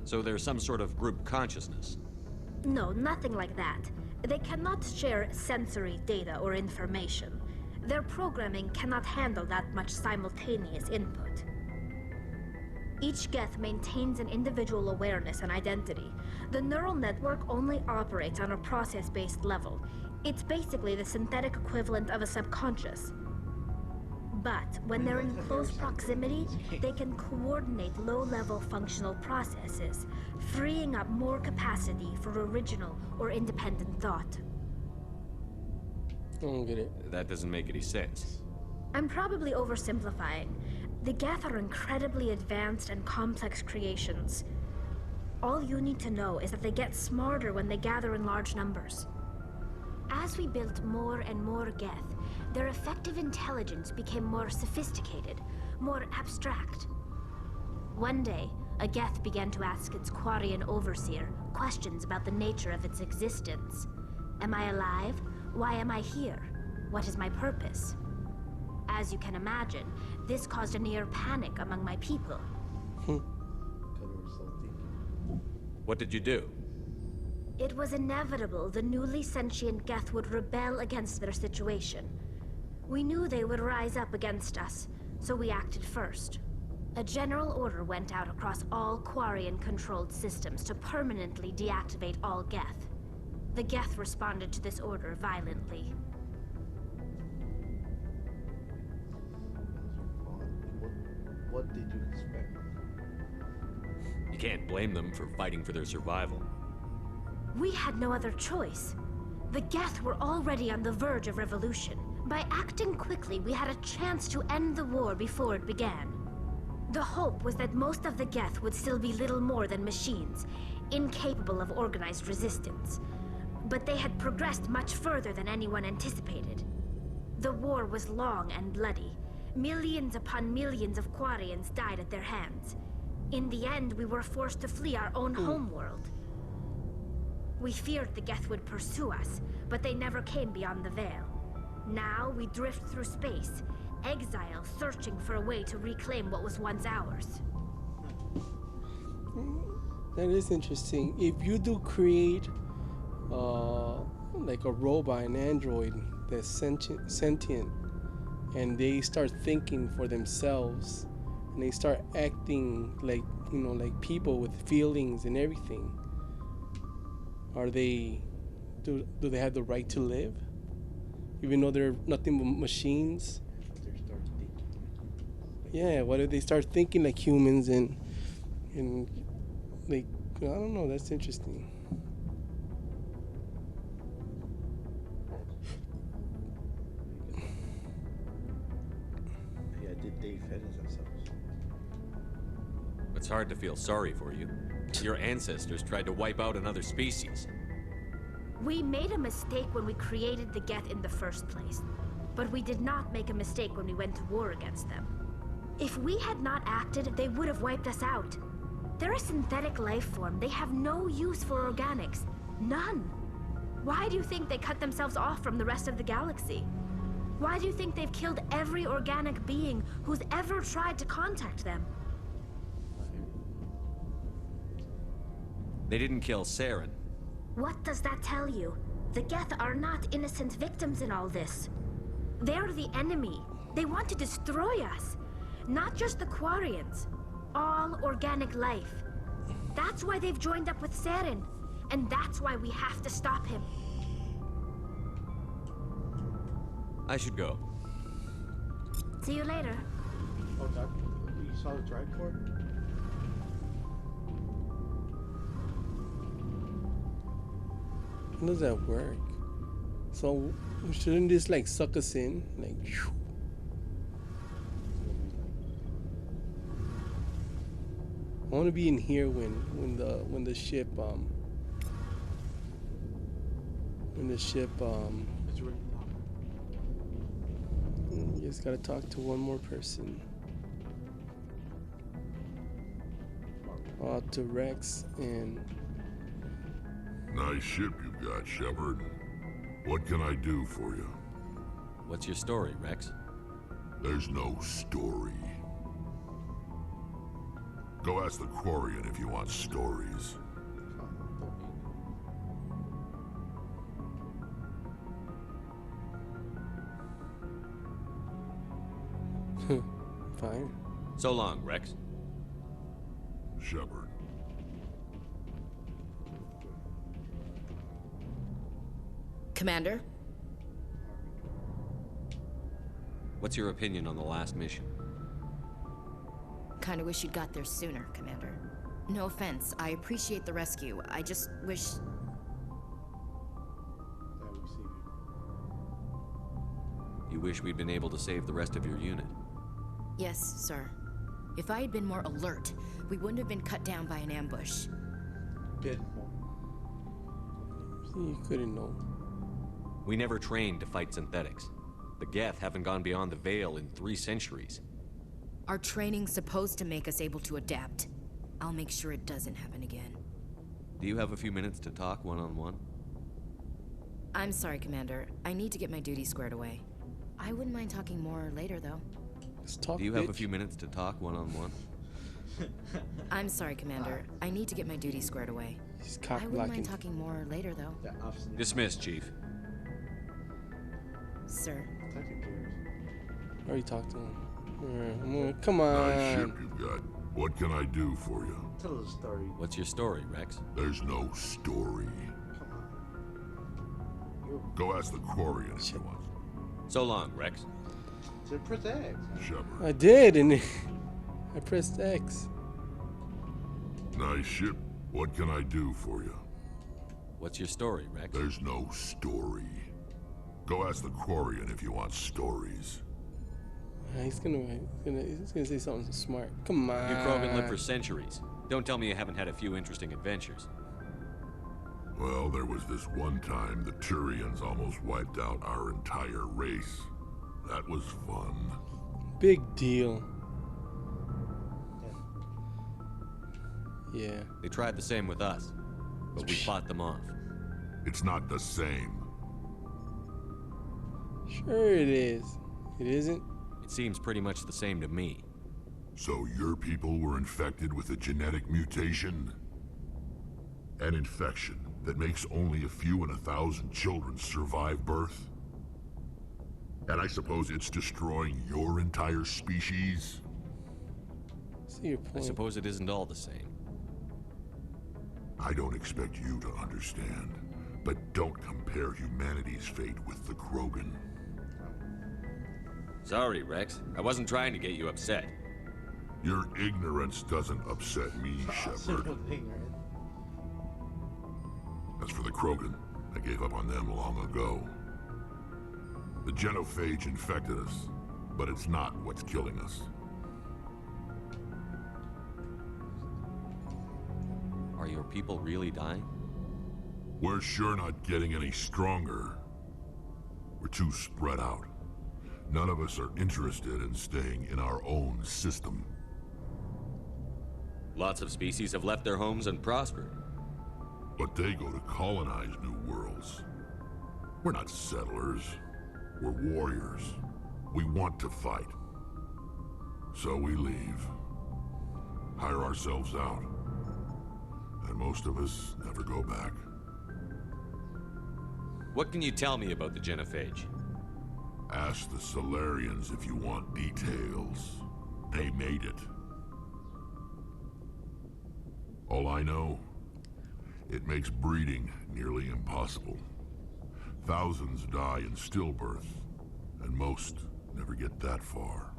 So there's some sort of group consciousness? No, nothing like that. They cannot share sensory data or information. Their programming cannot handle that much simultaneous input. Each Geth maintains an individual awareness and identity. The neural network only operates on a process-based level. It's basically the synthetic equivalent of a subconscious. But when they're in close proximity, they can coordinate low-level functional processes, freeing up more capacity for original or independent thought. I don't get it. That doesn't make any sense. I'm probably oversimplifying. The Geth are incredibly advanced and complex creations. All you need to know is that they get smarter when they gather in large numbers. As we built more and more Geth, their effective intelligence became more sophisticated, more abstract. One day, a Geth began to ask its Quarian overseer questions about the nature of its existence. Am I alive? Why am I here? What is my purpose? As you can imagine, this caused a near panic among my people. What did you do? It was inevitable the newly sentient Geth would rebel against their situation. We knew they would rise up against us, so we acted first. A general order went out across all Quarian-controlled systems to permanently deactivate all Geth. The Geth responded to this order violently. What did you expect? You can't blame them for fighting for their survival. We had no other choice. The Geth were already on the verge of revolution. By acting quickly, we had a chance to end the war before it began. The hope was that most of the Geth would still be little more than machines, incapable of organized resistance. But they had progressed much further than anyone anticipated. The war was long and bloody. Millions upon millions of Quarians died at their hands. In the end, we were forced to flee our own homeworld. We feared the Geth would pursue us, but they never came beyond the Veil. Now we drift through space, exile searching for a way to reclaim what was once ours. That is interesting. If you do create like a robot, an android that's sentient, and they start thinking for themselves, and they start acting like, you know, like people with feelings and everything, are they, do they have the right to live? Even though they're nothing but machines? Yeah, what if they start thinking like humans and like, I don't know, that's interesting. Yeah, did they finish themselves? It's hard to feel sorry for you. Your ancestors tried to wipe out another species. We made a mistake when we created the Geth in the first place. But we did not make a mistake when we went to war against them. If we had not acted, they would have wiped us out. They're a synthetic life form. They have no use for organics. None. Why do you think they cut themselves off from the rest of the galaxy? Why do you think they've killed every organic being who's ever tried to contact them? They didn't kill Saren. What does that tell you? The Geth are not innocent victims in all this. They're the enemy. They want to destroy us. Not just the Quarians. All organic life. That's why they've joined up with Saren. And that's why we have to stop him. I should go. See you later. Oh, that, you saw the drive port? How does that work? So shouldn't this like suck us in? Like, whew. want to be in here when the ship you just gotta talk to one more person. To Rex and... Nice ship you've got, Shepard. What can I do for you? What's your story, Rex? There's no story. Go ask the Quarian if you want stories. Fine. So long, Rex. Shepard. Commander? What's your opinion on the last mission? Kinda wish you'd got there sooner, Commander. No offense, I appreciate the rescue. I just wish... You wish we'd been able to save the rest of your unit? Yes, sir. If I had been more alert, we wouldn't have been cut down by an ambush. You couldn't know. We never trained to fight synthetics. The Geth haven't gone beyond the Veil in 3 centuries. Our training's supposed to make us able to adapt. I'll make sure it doesn't happen again. Do you have a few minutes to talk one-on-one? I'm sorry, Commander. I need to get my duty squared away. I wouldn't mind talking more later, though. Let's talk, Do you have a few minutes to talk one-on-one? I'm sorry, Commander. I need to get my duty squared away. I wouldn't mind talking more later, though. Dismissed, Chief. Sir. I already talked to him. Come on. Nice ship you've got. What can I do for you? Tell us a story. What's your story, Rex? There's no story. Go ask the Quarian if you want. So long, Rex. To press X. Shepard. I did, and I pressed X. Nice ship. What can I do for you? What's your story, Rex? There's no story. Go ask the Quarian if you want stories. He's gonna say something smart. Come on. You Krogan lived for centuries. Don't tell me you haven't had a few interesting adventures. Well, there was this one time the Turians almost wiped out our entire race. That was fun. Big deal. Yeah. They tried the same with us, but we fought them off. It's not the same. Sure it is. It isn't? It seems pretty much the same to me. So your people were infected with a genetic mutation? An infection that makes only a few in 1,000 children survive birth? And I suppose it's destroying your entire species? See your point. I suppose it isn't all the same. I don't expect you to understand, but don't compare humanity's fate with the Krogan. Sorry, Rex. I wasn't trying to get you upset. Your ignorance doesn't upset me, Shepard. As for the Krogan, I gave up on them long ago. The genophage infected us, but it's not what's killing us. Are your people really dying? We're sure not getting any stronger. We're too spread out. None of us are interested in staying in our own system. Lots of species have left their homes and prospered. But they go to colonize new worlds. We're not settlers. We're warriors. We want to fight. So we leave. Hire ourselves out. And most of us never go back. What can you tell me about the genophage? Ask the Salarians if you want details. They made it. All I know, it makes breeding nearly impossible. Thousands die in stillbirth, and most never get that far.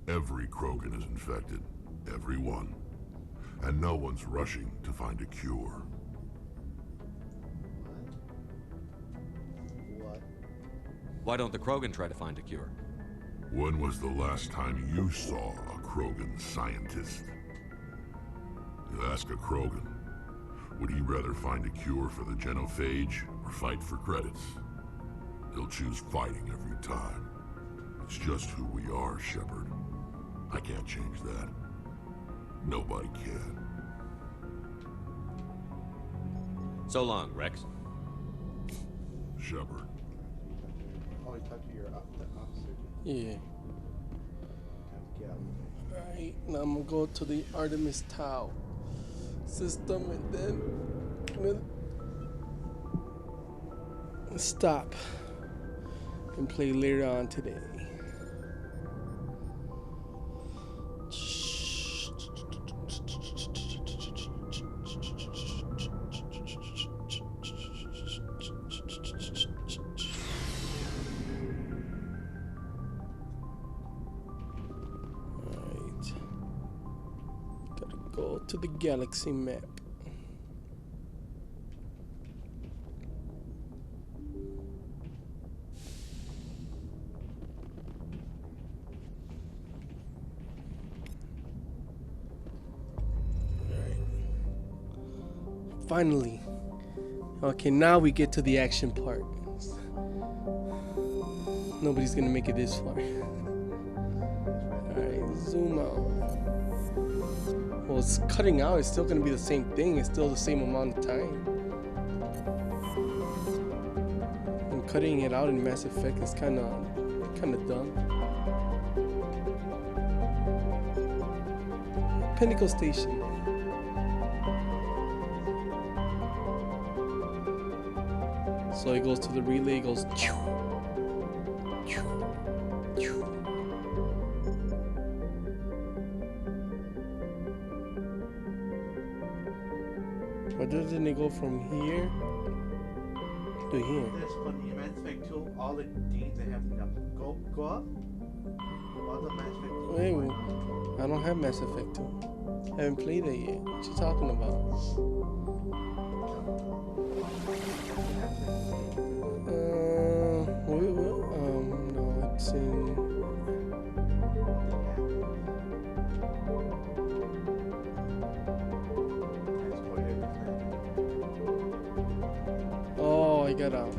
Every Krogan is infected, every one. And no one's rushing to find a cure. Why don't the Krogan try to find a cure? When was the last time you saw a Krogan scientist? You ask a Krogan, would he rather find a cure for the genophage or fight for credits? He'll choose fighting every time. It's just who we are, Shepard. I can't change that. Nobody can. So long, Rex. Shepard. Oh, you talk to your officer? Yeah. Alright, now I'm gonna go to the Artemis Tau system and then stop and play later on today. To the galaxy map. Finally. Okay, now we get to the action part. Nobody's gonna make it this far. Alright, zoom out. Well, it's cutting out. It's still going to be the same thing. It's still the same amount of time. And cutting it out in Mass Effect is kind of dumb. Pinnacle Station. So it goes to the relay. It goes. But doesn't it go from here to here? That's funny. In Mass Effect 2, all the deeds they have to go up. All the Mass Effect 2. Wait, I don't have Mass Effect 2. I haven't played it yet. What you talking about? No, it's in. I got out.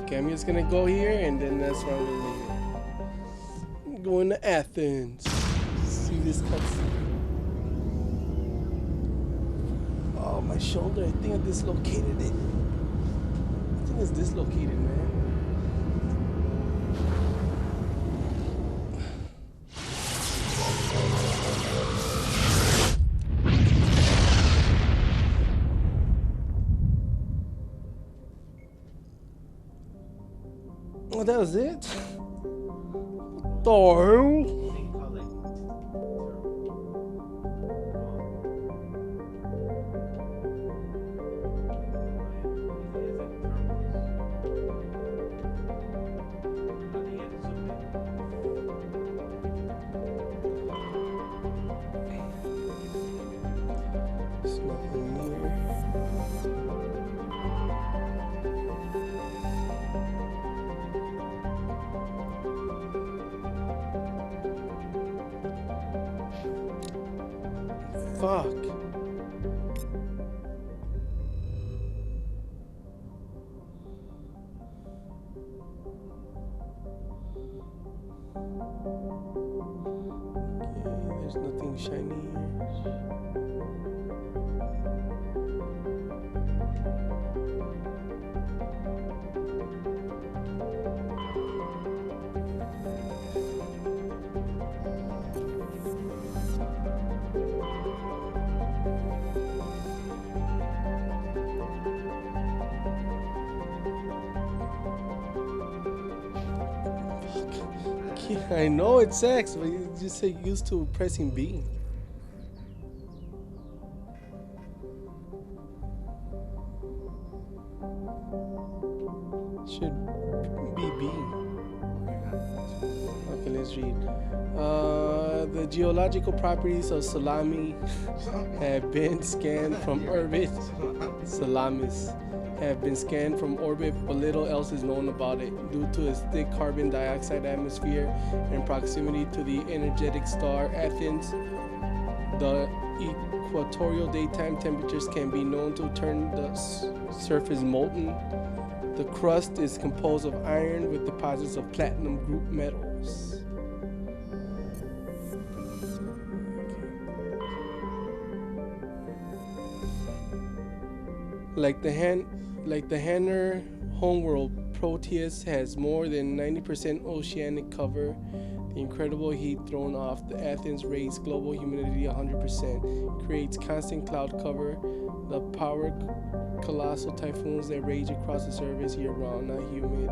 Okay, I'm just gonna go here and then that's where I'm gonna leave it. Going to Athens. See this cutscene. Oh, my shoulder. I think I dislocated it. I think it's dislocated, man. Oh, that was it? What the hell? There's nothing here. Fuck. Okay, there's nothing shiny here. I know it's X, but you just say used to pressing B. Should be B. Okay, let's read. The geological properties of Salami have been scanned from orbit. Salamis have been scanned from orbit, but little else is known about it. Due to its thick carbon dioxide atmosphere and proximity to the energetic star Athens, the equatorial daytime temperatures can be known to turn the surface molten. The crust is composed of iron with deposits of platinum group metals. Like the Hanner homeworld, Proteus has more than 90% oceanic cover. The incredible heat thrown off the Athens raised global humidity 100%, creates constant cloud cover. The power colossal typhoons that rage across the surface year-round, not humid.